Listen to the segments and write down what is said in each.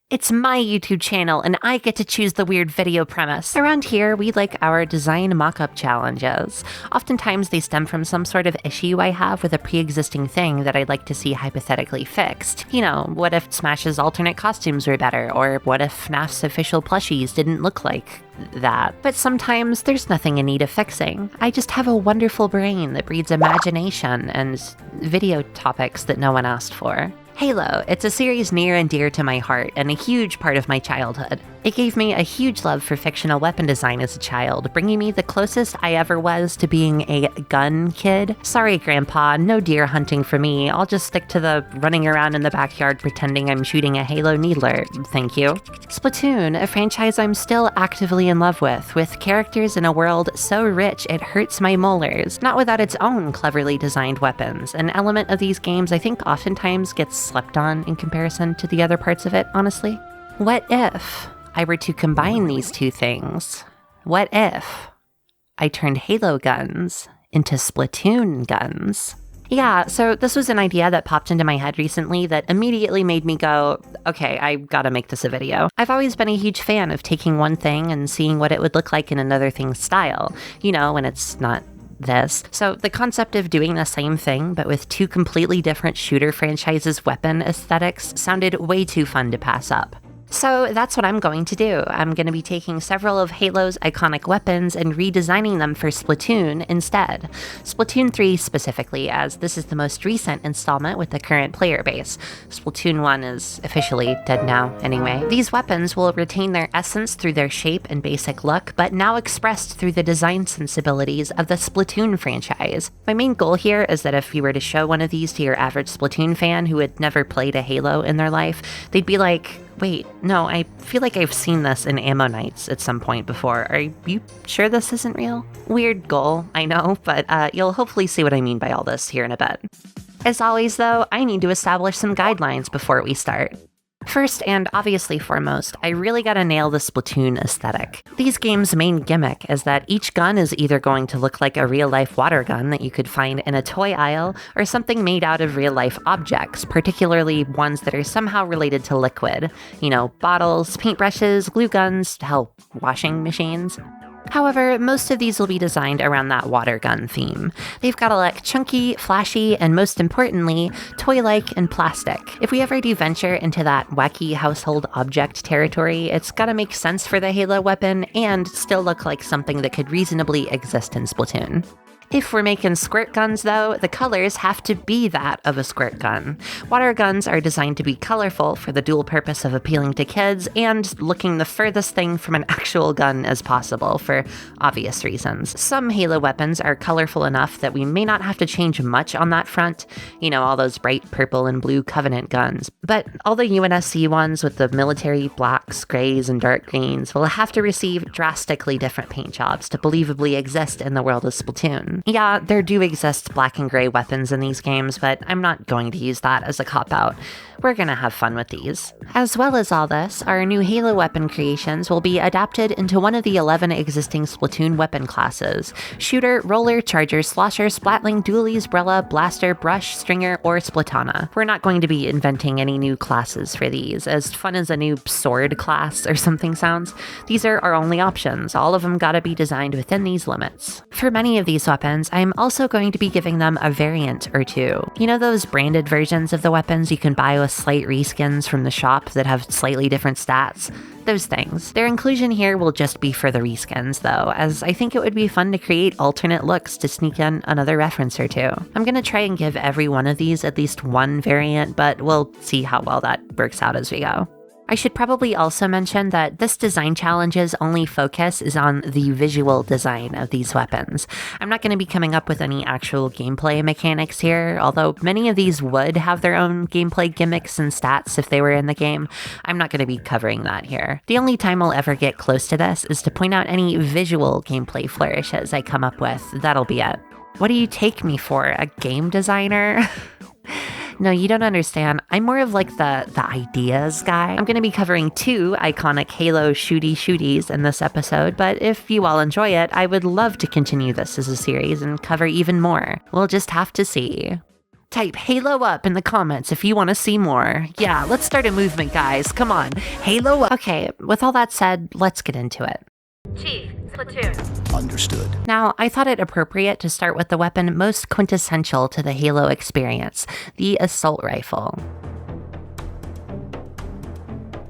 It's my YouTube channel, and I get to choose the weird video premise. Around here, we like our design mock-up challenges. Oftentimes, they stem from some sort of issue I have with a pre-existing thing that I'd like to see hypothetically fixed. You know, what if Smash's alternate costumes were better, or what if FNAF's official plushies didn't look like that. But sometimes there's nothing in need of fixing. I just have a wonderful brain that breeds imagination and video topics that no one asked for. Halo, it's a series near and dear to my heart and a huge part of my childhood. It gave me a huge love for fictional weapon design as a child, bringing me the closest I ever was to being a gun kid. Sorry, Grandpa, no deer hunting for me. I'll just stick to the running around in the backyard pretending I'm shooting a Halo needler, thank you. Splatoon, a franchise I'm still actively in love with characters in a world so rich it hurts my molars, not without its own cleverly designed weapons. An element of these games I think oftentimes gets slept on in comparison to the other parts of it, honestly. What if I were to combine these two things? What if I turned Halo guns into Splatoon guns? Yeah, so this was an idea that popped into my head recently that immediately made me go, okay, I gotta make this a video. I've always been a huge fan of taking one thing and seeing what it would look like in another thing's style. You know, when it's not this. So the concept of doing the same thing, but with two completely different shooter franchises' weapon aesthetics sounded way too fun to pass up. So that's what I'm going to do. I'm going to be taking several of Halo's iconic weapons and redesigning them for Splatoon instead. Splatoon 3 specifically, as this is the most recent installment with the current player base. Splatoon 1 is officially dead now, anyway. These weapons will retain their essence through their shape and basic look, but now expressed through the design sensibilities of the Splatoon franchise. My main goal here is that if you were to show one of these to your average Splatoon fan who had never played a Halo in their life, they'd be like, wait, no, I feel like I've seen this in Ammo Nights at some point before. Are you sure this isn't real? Weird goal, I know, but you'll hopefully see what I mean by all this here in a bit. As always, though, I need to establish some guidelines before we start. First, and obviously foremost, I really gotta nail the Splatoon aesthetic. These games' main gimmick is that each gun is either going to look like a real-life water gun that you could find in a toy aisle, or something made out of real-life objects, particularly ones that are somehow related to liquid. You know, bottles, paintbrushes, glue guns, hell, washing machines. However, most of these will be designed around that water gun theme. They've got to look chunky, flashy, and most importantly, toy-like and plastic. If we ever do venture into that wacky household object territory, it's gotta make sense for the Halo weapon and still look like something that could reasonably exist in Splatoon. If we're making squirt guns, though, the colors have to be that of a squirt gun. Water guns are designed to be colorful for the dual purpose of appealing to kids and looking the furthest thing from an actual gun as possible for obvious reasons. Some Halo weapons are colorful enough that we may not have to change much on that front. You know, all those bright purple and blue Covenant guns. But all the UNSC ones with the military blacks, grays, and dark greens will have to receive drastically different paint jobs to believably exist in the world of Splatoon. Yeah, there do exist black and gray weapons in these games, but I'm not going to use that as a cop-out. We're gonna have fun with these. As well as all this, our new Halo weapon creations will be adapted into one of the 11 existing Splatoon weapon classes: Shooter, Roller, Charger, Slosher, Splatling, Dualies, Brella, Blaster, Brush, Stringer, or Splatana. We're not going to be inventing any new classes for these. As fun as a new sword class or something sounds, these are our only options. All of them gotta be designed within these limits. For many of these weapons, I'm also going to be giving them a variant or two. You know those branded versions of the weapons you can buy with slight reskins from the shop that have slightly different stats? Those things. Their inclusion here will just be for the reskins, though, as I think it would be fun to create alternate looks to sneak in another reference or two. I'm gonna try and give every one of these at least one variant, but we'll see how well that works out as we go. I should probably also mention that this design challenge's only focus is on the visual design of these weapons. I'm not going to be coming up with any actual gameplay mechanics here, although many of these would have their own gameplay gimmicks and stats if they were in the game. I'm not going to be covering that here. The only time I'll ever get close to this is to point out any visual gameplay flourishes I come up with. That'll be it. What do you take me for, a game designer? No, you don't understand. I'm more of like the ideas guy. I'm going to be covering 2 iconic Halo shooties in this episode, but if you all enjoy it, I would love to continue this as a series and cover even more. We'll just have to see. Type Halo up in the comments if you want to see more. Yeah, let's start a movement, guys. Come on, Halo up. Okay, with all that said, let's get into it. Chief, platoon. Understood. Now, I thought it appropriate to start with the weapon most quintessential to the Halo experience, the assault rifle.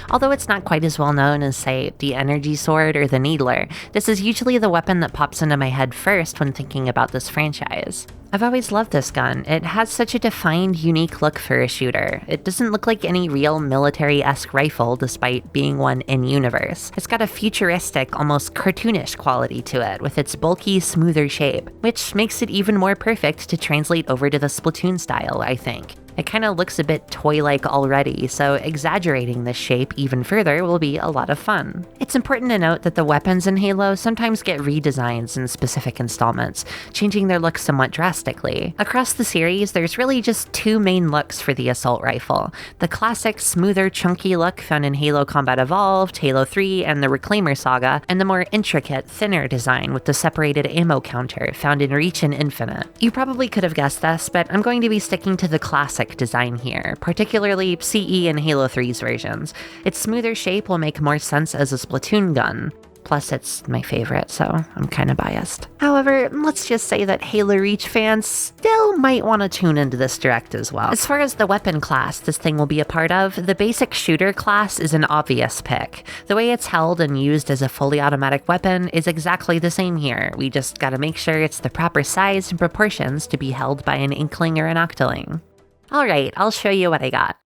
Although it's not quite as well known as, say, the energy sword or the needler, this is usually the weapon that pops into my head first when thinking about this franchise. I've always loved this gun. It has such a defined, unique look for a shooter. It doesn't look like any real military-esque rifle despite being one in-universe. It's got a futuristic, almost cartoonish quality to it with its bulky, smoother shape, which makes it even more perfect to translate over to the Splatoon style, I think. It kind of looks a bit toy-like already, so exaggerating this shape even further will be a lot of fun. It's important to note that the weapons in Halo sometimes get redesigns in specific installments, changing their look somewhat drastically. Across the series, there's really just two main looks for the assault rifle: the classic, smoother, chunky look found in Halo Combat Evolved, Halo 3, and the Reclaimer saga, and the more intricate, thinner design with the separated ammo counter found in Reach and Infinite. You probably could have guessed this, but I'm going to be sticking to the classic design here, particularly CE and Halo 3's versions. Its smoother shape will make more sense as a Splatoon gun. Plus, it's my favorite, so I'm kind of biased. However, let's just say that Halo Reach fans still might want to tune into this direct as well. As far as the weapon class this thing will be a part of, the basic shooter class is an obvious pick. The way it's held and used as a fully automatic weapon is exactly the same here. We just gotta make sure it's the proper size and proportions to be held by an Inkling or an Octoling. Alright, I'll show you what I got.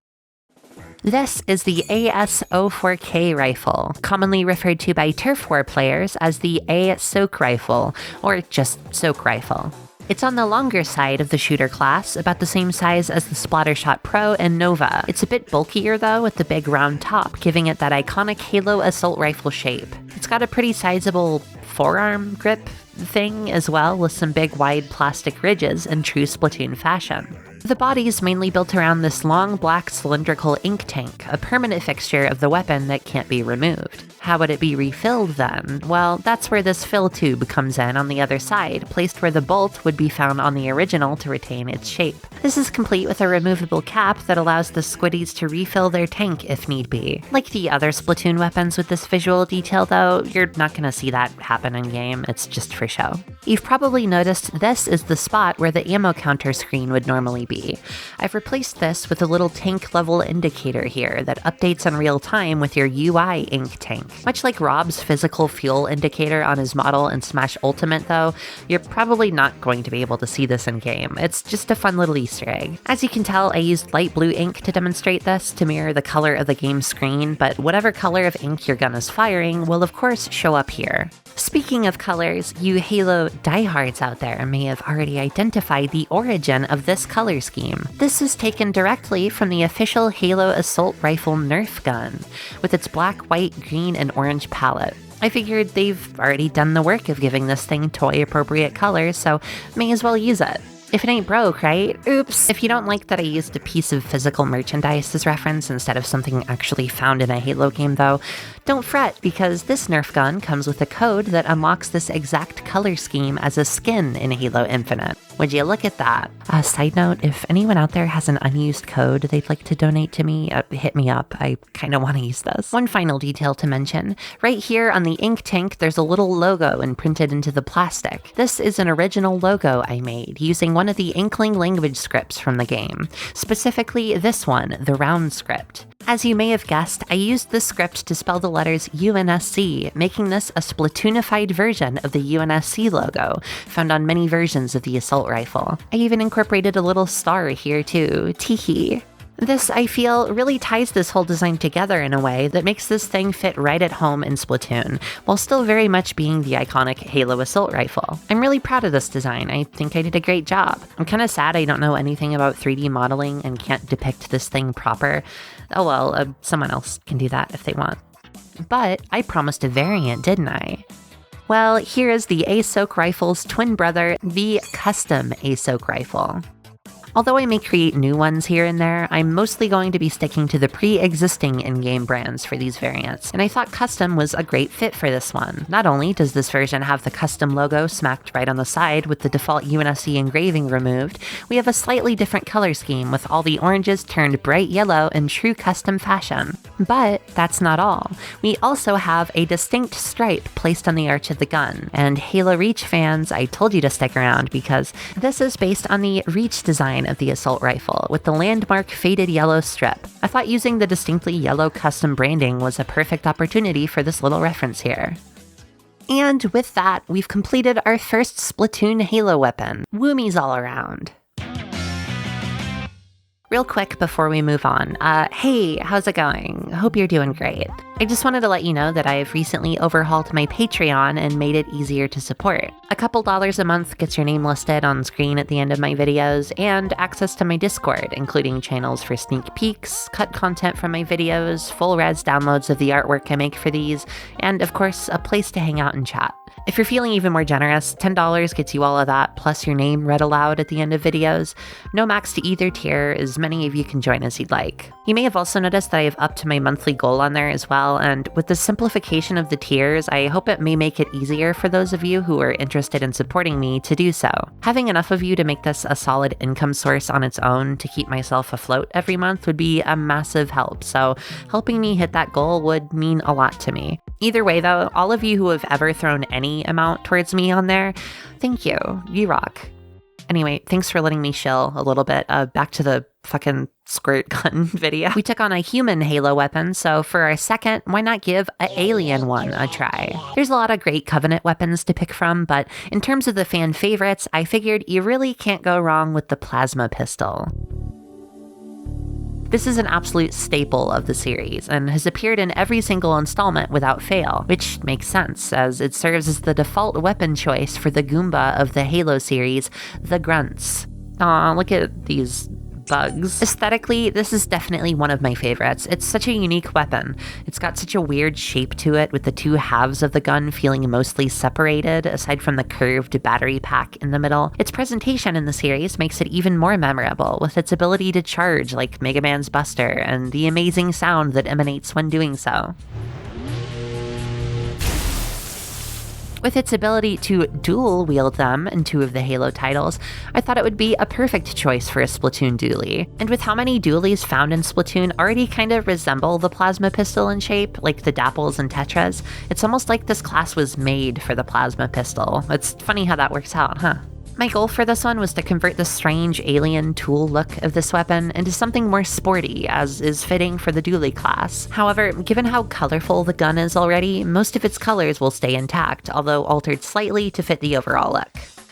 This is the AS-04K rifle, commonly referred to by turf war players as the A-Soak rifle, or just Soak rifle. It's on the longer side of the shooter class, about the same size as the Splattershot Pro and Nova. It's a bit bulkier though, with the big round top, giving it that iconic Halo assault rifle shape. It's got a pretty sizable forearm grip thing as well, with some big wide plastic ridges in true Splatoon fashion. The body is mainly built around this long black cylindrical ink tank, a permanent fixture of the weapon that can't be removed. How would it be refilled then? Well, that's where this fill tube comes in on the other side, placed where the bolt would be found on the original to retain its shape. This is complete with a removable cap that allows the squiddies to refill their tank if need be. Like the other Splatoon weapons with this visual detail though, you're not gonna see that happen in game, it's just for show. You've probably noticed this is the spot where the ammo counter screen would normally be. I've replaced this with a little tank level indicator here that updates in real time with your UI ink tank. Much like Rob's physical fuel indicator on his model in Smash Ultimate though, you're probably not going to be able to see this in game. It's just a fun little Easter egg. As you can tell, I used light blue ink to demonstrate this to mirror the color of the game screen, but whatever color of ink your gun is firing will of course show up here. Speaking of colors, you Halo diehards out there may have already identified the origin of this color scheme. This was taken directly from the official Halo Assault Rifle Nerf gun, with its black, white, green, and orange palette. I figured they've already done the work of giving this thing toy-appropriate colors, so may as well use it. If it ain't broke, right? Oops. If you don't like that I used a piece of physical merchandise as reference instead of something actually found in a Halo game though, don't fret, because this Nerf gun comes with a code that unlocks this exact color scheme as a skin in Halo Infinite. Would you look at that? Side note, if anyone out there has an unused code they'd like to donate to me, hit me up. I kind of want to use this. One final detail to mention. Right here on the ink tank, there's a little logo imprinted into the plastic. This is an original logo I made using one of the Inkling language scripts from the game. Specifically this one, the round script. As you may have guessed, I used this script to spell the letters UNSC, making this a Splatoonified version of the UNSC logo, found on many versions of the assault rifle. I even incorporated a little star here too, teehee. This, I feel, really ties this whole design together in a way that makes this thing fit right at home in Splatoon, while still very much being the iconic Halo assault rifle. I'm really proud of this design. I think I did a great job. I'm kinda sad I don't know anything about 3D modeling and can't depict this thing proper. Oh well, someone else can do that if they want. But I promised a variant, didn't I? Well, here is the ASOC rifle's twin brother, the custom ASOC rifle. Although I may create new ones here and there, I'm mostly going to be sticking to the pre-existing in-game brands for these variants, and I thought custom was a great fit for this one. Not only does this version have the custom logo smacked right on the side with the default UNSC engraving removed, we have a slightly different color scheme with all the oranges turned bright yellow in true custom fashion. But that's not all. We also have a distinct stripe placed on the arch of the gun, and Halo Reach fans, I told you to stick around because this is based on the Reach design of the assault rifle with the landmark faded yellow strip. I thought using the distinctly yellow custom branding was a perfect opportunity for this little reference here. And with that, we've completed our first Splatoon Halo weapon. Woomies all around. Real quick before we move on, hey, how's it going? Hope you're doing great. I just wanted to let you know that I've recently overhauled my Patreon and made it easier to support. A couple dollars a month gets your name listed on screen at the end of my videos, and access to my Discord, including channels for sneak peeks, cut content from my videos, full res downloads of the artwork I make for these, and of course, a place to hang out and chat. If you're feeling even more generous, $10 gets you all of that, plus your name read aloud at the end of videos. No max to either tier, as many of you can join as you'd like. You may have also noticed that I've upped my monthly goal on there as well, and with the simplification of the tiers, I hope it may make it easier for those of you who are interested in supporting me to do so. Having enough of you to make this a solid income source on its own to keep myself afloat every month would be a massive help, so helping me hit that goal would mean a lot to me. Either way though, all of you who have ever thrown any amount towards me on there, thank you. You rock. Anyway, thanks for letting me shill a little bit. Back to the fucking squirt gun video. We took on a human Halo weapon, so for our second, why not give an alien one a try? There's a lot of great Covenant weapons to pick from, but in terms of the fan favorites, I figured you really can't go wrong with the plasma pistol. This is an absolute staple of the series, and has appeared in every single installment without fail, which makes sense, as it serves as the default weapon choice for the Goomba of the Halo series, the Grunts. Aw, look at these bugs. Aesthetically, this is definitely one of my favorites. It's such a unique weapon. It's got such a weird shape to it, with the two halves of the gun feeling mostly separated, aside from the curved battery pack in the middle. Its presentation in the series makes it even more memorable, with its ability to charge like Mega Man's Buster, and the amazing sound that emanates when doing so. With its ability to dual-wield them in two of the Halo titles, I thought it would be a perfect choice for a Splatoon dually. And with how many dualies found in Splatoon already kind of resemble the plasma pistol in shape, like the Dapples and Tetras, it's almost like this class was made for the plasma pistol. It's funny how that works out, huh? My goal for this one was to convert the strange alien tool look of this weapon into something more sporty, as is fitting for the dually class. However, given how colorful the gun is already, most of its colors will stay intact, although altered slightly to fit the overall look.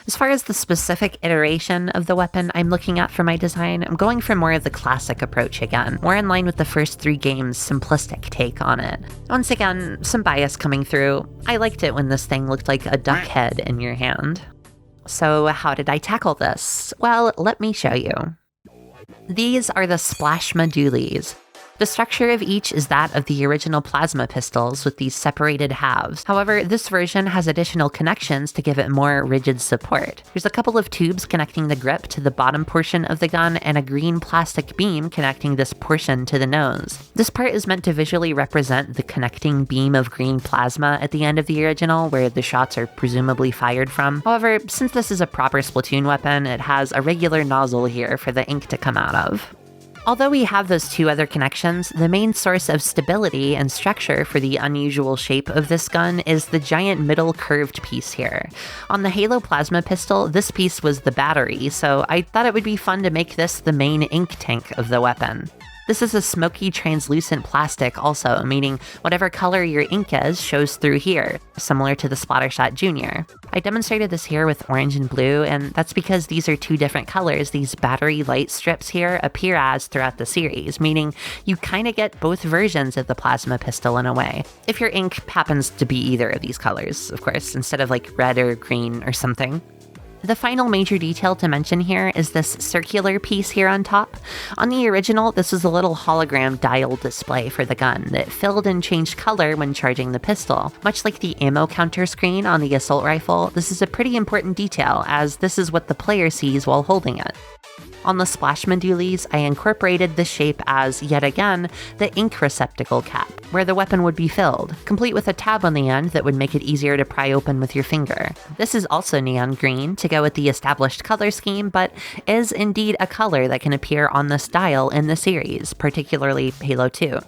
As far as the specific iteration of the weapon I'm looking at for my design, I'm going for more of the classic approach again, more in line with the first 3 games' simplistic take on it. Once again, some bias coming through. I liked it when this thing looked like a duck head in your hand. So how did I tackle this? Well, let me show you. These are the Splashma dualies. The structure of each is that of the original plasma pistols with these separated halves. However, this version has additional connections to give it more rigid support. There's a couple of tubes connecting the grip to the bottom portion of the gun and a green plastic beam connecting this portion to the nose. This part is meant to visually represent the connecting beam of green plasma at the end of the original, where the shots are presumably fired from. However, since this is a proper Splatoon weapon, it has a regular nozzle here for the ink to come out of. Although we have those 2 other connections, the main source of stability and structure for the unusual shape of this gun is the giant middle curved piece here. On the Halo plasma pistol, this piece was the battery, so I thought it would be fun to make this the main ink tank of the weapon. This is a smoky, translucent plastic also, meaning whatever color your ink is shows through here, similar to the Splattershot Jr. I demonstrated this here with orange and blue, and that's because these are 2 different colors these battery light strips here appear as throughout the series, meaning you kinda get both versions of the plasma pistol in a way. If your ink happens to be either of these colors, of course, instead of like red or green or something. The final major detail to mention here is this circular piece here on top. On the original, this was a little hologram dial display for the gun that filled and changed color when charging the pistol. Much like the ammo counter screen on the assault rifle, this is a pretty important detail, as this is what the player sees while holding it. On the splash modules, I incorporated the shape as, yet again, the ink receptacle cap, where the weapon would be filled, complete with a tab on the end that would make it easier to pry open with your finger. This is also neon green to go with the established color scheme, but is indeed a color that can appear on this dial in the series, particularly Halo 2.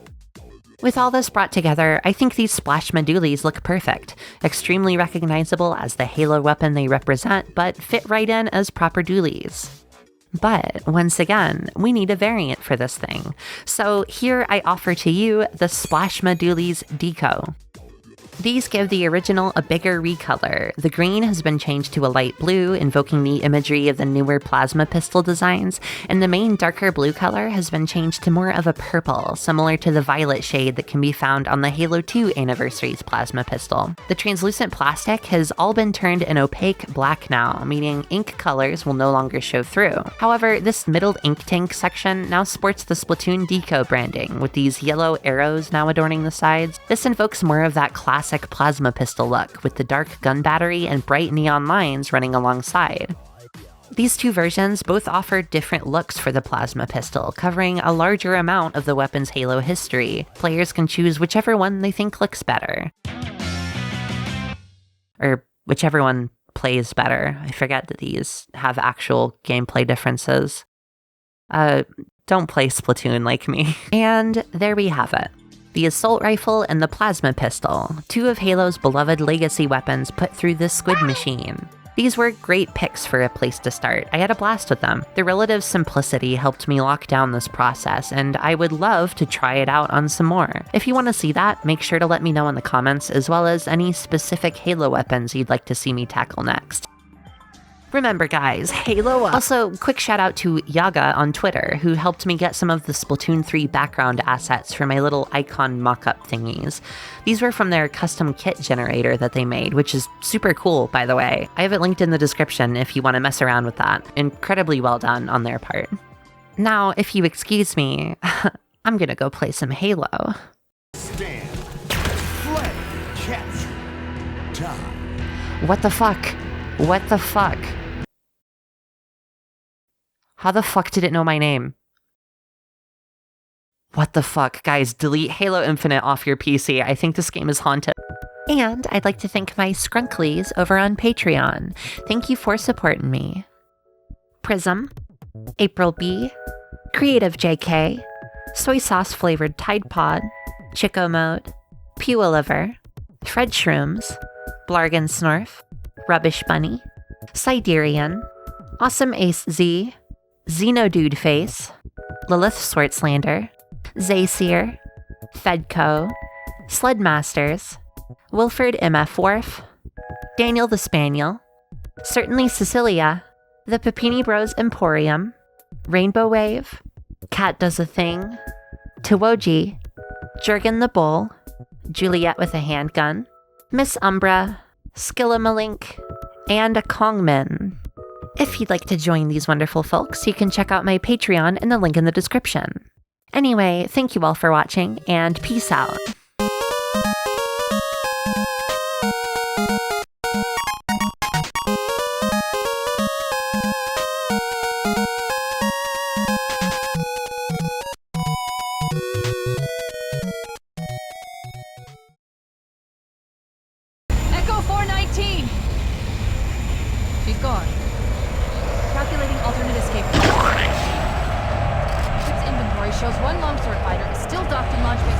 With all this brought together, I think these splash modules look perfect, extremely recognizable as the Halo weapon they represent, but fit right in as proper dualies. But, once again, we need a variant for this thing. So here I offer to you the Splash Modules Deco. These give the original a bigger recolor. The green has been changed to a light blue, invoking the imagery of the newer plasma pistol designs, and the main darker blue color has been changed to more of a purple, similar to the violet shade that can be found on the Halo 2 Anniversary's plasma pistol. The translucent plastic has all been turned an opaque black now, meaning ink colors will no longer show through. However, this middle ink tank section now sports the Splatoon Deco branding, with these yellow arrows now adorning the sides. This invokes more of that classic plasma pistol look, with the dark gun battery and bright neon lines running alongside. These two versions both offer different looks for the plasma pistol, covering a larger amount of the weapon's Halo history. Players can choose whichever one they think looks better. Or whichever one plays better. I forget that these have actual gameplay differences. Don't play Splatoon like me. And there we have it. The assault rifle and the plasma pistol, two of Halo's beloved legacy weapons put through this squid machine. These were great picks for a place to start. I had a blast with them. The relative simplicity helped me lock down this process, and I would love to try it out on some more. If you want to see that, make sure to let me know in the comments, as well as any specific Halo weapons you'd like to see me tackle next. Remember guys, Halo up! Also, quick shout out to Yaga on Twitter, who helped me get some of the Splatoon 3 background assets for my little icon mock-up thingies. These were from their custom kit generator that they made, which is super cool, by the way. I have it linked in the description if you want to mess around with that. Incredibly well done on their part. Now, if you excuse me, I'm gonna go play some Halo. Stand. Play. Capture. Time. What the fuck? What the fuck? How the fuck did it know my name? What the fuck? Guys, delete Halo Infinite off your PC. I think this game is haunted. And I'd like to thank my skrunklies over on Patreon. Thank you for supporting me. Prism, April B, Creative JK, Soy Sauce Flavored Tide Pod, Chico Mode, Pew Liver, Fredshrooms, Blargan Snorf, Rubbish Bunny, Siderian, Awesome Ace Z, Xenodude Face, Lilith Swartzlander, Zayseer, Fedco, Sledmasters, Wilford MF Worf, Daniel the Spaniel, Certainly Cecilia, The Papini Bros Emporium, Rainbow Wave, Cat Does a Thing, Tuwoji, Jurgen the Bull, Juliet with a Handgun, Miss Umbra, Skillimalink, and a Kongmin. If you'd like to join these wonderful folks, you can check out my Patreon in the link in the description. Anyway, thank you all for watching, and peace out. Echo 419! Be gone. Calculating alternate escape. Ship's inventory shows one longsword fighter is still docked in launch base.